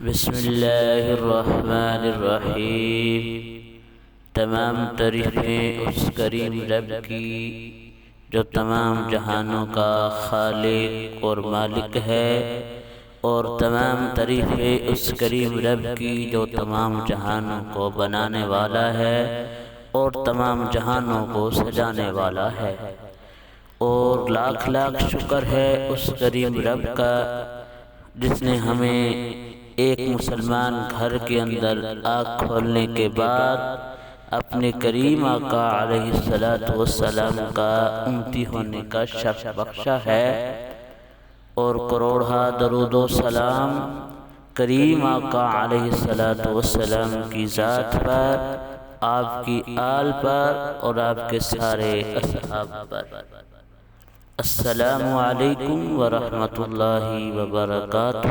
بسم اللہ الرحمن الرحیم۔ تمام تعریفیں اس کریم رب کی جو تمام جہانوں کا خالق اور مالک ہے، اور تمام تعریفیں اس کریم رب کی جو تمام جہانوں کو بنانے والا ہے اور تمام جہانوں کو سجانے والا ہے۔ اور لاکھ لاکھ شکر ہے اس کریم رب کا جس نے ہمیں ایک مسلمان گھر کے اندر آنکھ کھولنے کے بعد اپنے کریم آقا علیہ السلام کا امتی ہونے کا شرف بخشا ہے، اور کروڑہا درود و سلام کریم آقا علیہ السلام کی ذات پر، آپ کی آل پر اور آپ کے سارے اصحاب پر۔ السلام علیکم ورحمۃ اللہ وبرکاتہ۔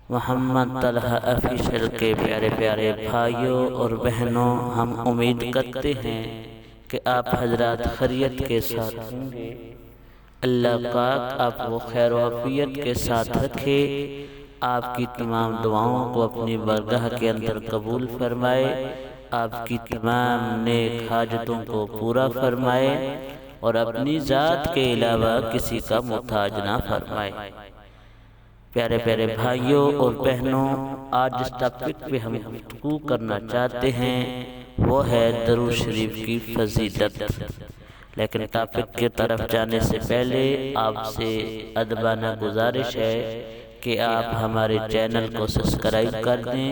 محمد طلحہ آفیشل کے پیارے پیارے بھائیوں اور بہنوں، ہم امید کرتے ہیں کہ آپ حضرات خیریت کے ساتھ ہوں گے۔ اللہ پاک آپ کو خیر و عافیت کے ساتھ رکھے، آپ کی تمام دعاؤں کو اپنی بارگاہ کے اندر قبول فرمائے، آپ کی تمام نیک حاجتوں کو پورا فرمائے اور اپنی ذات کے علاوہ کسی کا محتاج نہ فرمائے۔ پیارے پیارے بھائیوں اور بہنوں، آج جس ٹاپک پہ ہم گفتگو کرنا چاہتے ہیں وہ ہے درود شریف کی فضیلت۔ لیکن ٹاپک کی طرف جانے سے پہلے آپ سے ادبانہ گزارش ہے کہ آپ ہمارے چینل کو سبسکرائب کر دیں،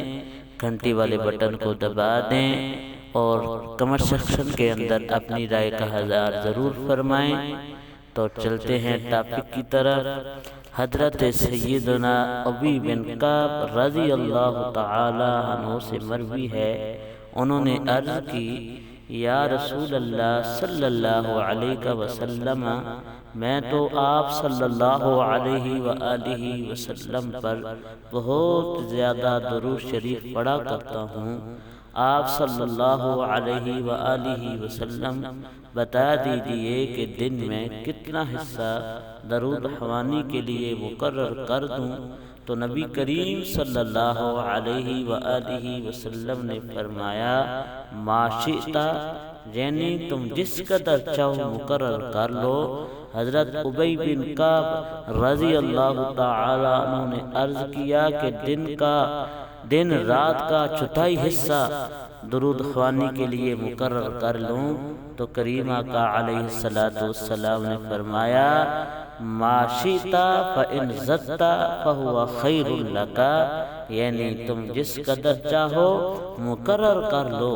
گھنٹی والے بٹن کو دبا دیں اور کمنٹ سیکشن کے اندر اپنی رائے کا اظہار ضرور فرمائیں۔ تو چلتے ہیں ٹاپک کی طرف۔ حضرت سیدنا ابی بن کعب رضی اللہ تعالی عنہ سے مروی ہے، انہوں نے عرض کی، یا رسول اللہ صلی اللہ علیہ وسلم، میں تو آپ صلی اللہ علیہ وآلہ وسلم پر بہت زیادہ درود شریف پڑھا کرتا ہوں۔ آپ صلی اللہ علیہ وآلہ وسلم بتا دیجئے کہ دن میں کتنا حصہ درود خوانی کے لیے مقرر کر دوں؟ تو نبی کریم صلی اللہ علیہ وآلہ وسلم نے فرمایا، ما شئت، یعنی تم جس قدر چاہو مقرر کر لو۔ حضرت ابی بن کعب رضی اللہ تعالی عنہ نے عرض کیا کہ دن رات کا چوتھائی حصہ درود خوانی کے لیے مقرر کر لوں؟ تو کریم آقا علیہ السلام نے فرمایا، ما شئت فإن زدت فهو خیر لک، یعنی تم جس قدر چاہو مقرر کر لو،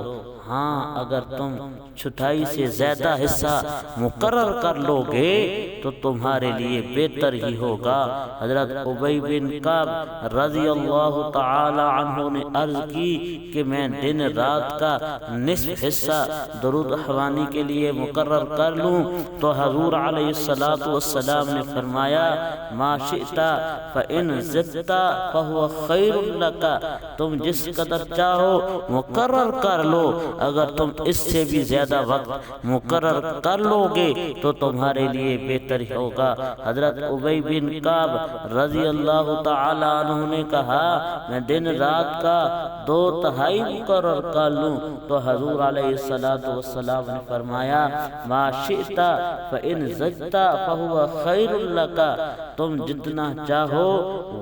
ہاں اگر تم چوتھائی سے زیادہ حصہ مقرر کر لو گے تو تمہارے لیے بہتر ہی ہوگا۔ حضرت ابی بن کعب رضی اللہ تعالی عنہ نے عرض کی کہ میں دن رات کا نصف حصہ درود خوانی کے لیے مقرر کر لوں؟ تو حضور علیہ السلام نے فرمایا، ما شئت فإن زدت فهو خیر لک، تم جس قدر چاہو مقرر کر لو، اگر تم اس سے بھی زیادہ وقت مقرر کر لو گے تو تمہارے لیے بہتر ہوگا۔ حضرت ابی بن کعب رضی اللہ تعالی عنہ نے کہا، میں دن رات کا 2/3 مقرر کر لوں؟ تو حضور علیہ السلام نے فرمایا، ما شئت فإن زدت فهو خیر لک، تم جتنا چاہو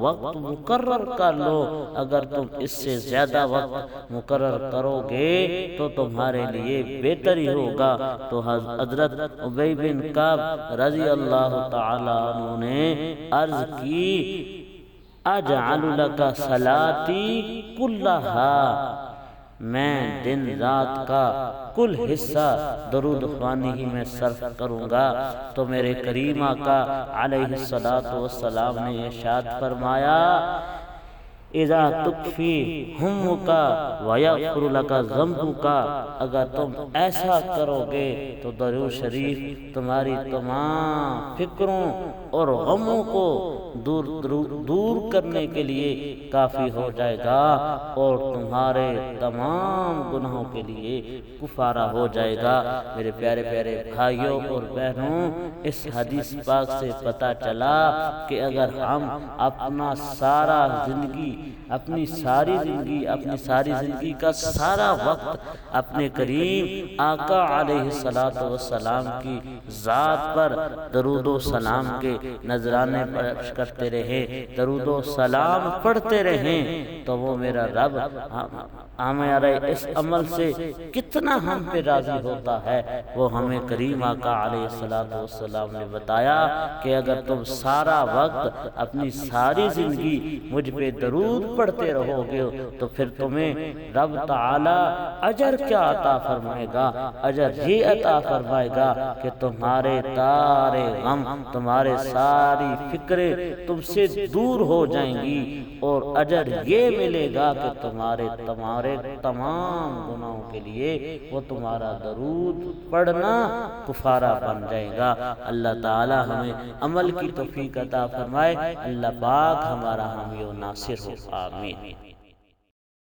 وقت مقرر کر لو، اگر تم اس سے زیادہ وقت مقرر کرو گے تو تمہارے لیے بہتر ہی ہوگا۔ تو حضرت ابی بن کعب رضی اللہ تعالی عنہ نے عرض کی، اجعل لک صلاتی کلھا، میں دن رات کا کل حصہ درود خوانی ہی میں صرف کروں گا۔ تو میرے کریم آقا علیہ السلام نے ارشاد فرمایا، اذا تکفی ہمک ویغفر لک ذنبک، اگر تم ایسا کرو گے تو درود شریف تمہاری تمام فکروں اور غموں کو دور کرنے کے لیے کافی ہو جائے گا اور تمہارے تمام گناہوں کے لیے کفارہ ہو جائے گا۔ میرے پیارے پیارے بھائیوں اور بہنوں، اس حدیث پاک سے پتہ چلا کہ اگر ہم اپنی ساری زندگی کا سارا وقت اپنے کریم آقا علیہ الصلوۃ والسلام کی ذات پر درود و سلام کے نذرانے پیش کرتے رہے، درود و سلام پڑھتے رہیں، تو وہ میرا رب ہمارے اس عمل سے کتنا ہم پہ راضی ہوتا ہے وہ ہمیں کریم آقا علیہ الصلوۃ والسلام نے بتایا کہ اگر تم سارا وقت اپنی ساری زندگی مجھ پہ درود پڑھتے رہو گے تو پھر تمہیں رب تعالی اجر کیا عطا فرمائے گا؟ اجر یہ عطا فرمائے گا کہ تمہارے سارے غم، تمہارے ساری فکریں تم سے دور ہو جائیں گی، اور اجر یہ ملے گا کہ تمہارے تمام گناہوں کے لیے وہ تمہارا درود پڑھنا کفارہ بن جائے گا۔ اللہ تعالی ہمیں عمل کی توفیق عطا فرمائے۔ اللہ پاک ہمارا حامی و ناصر ہو، آمین۔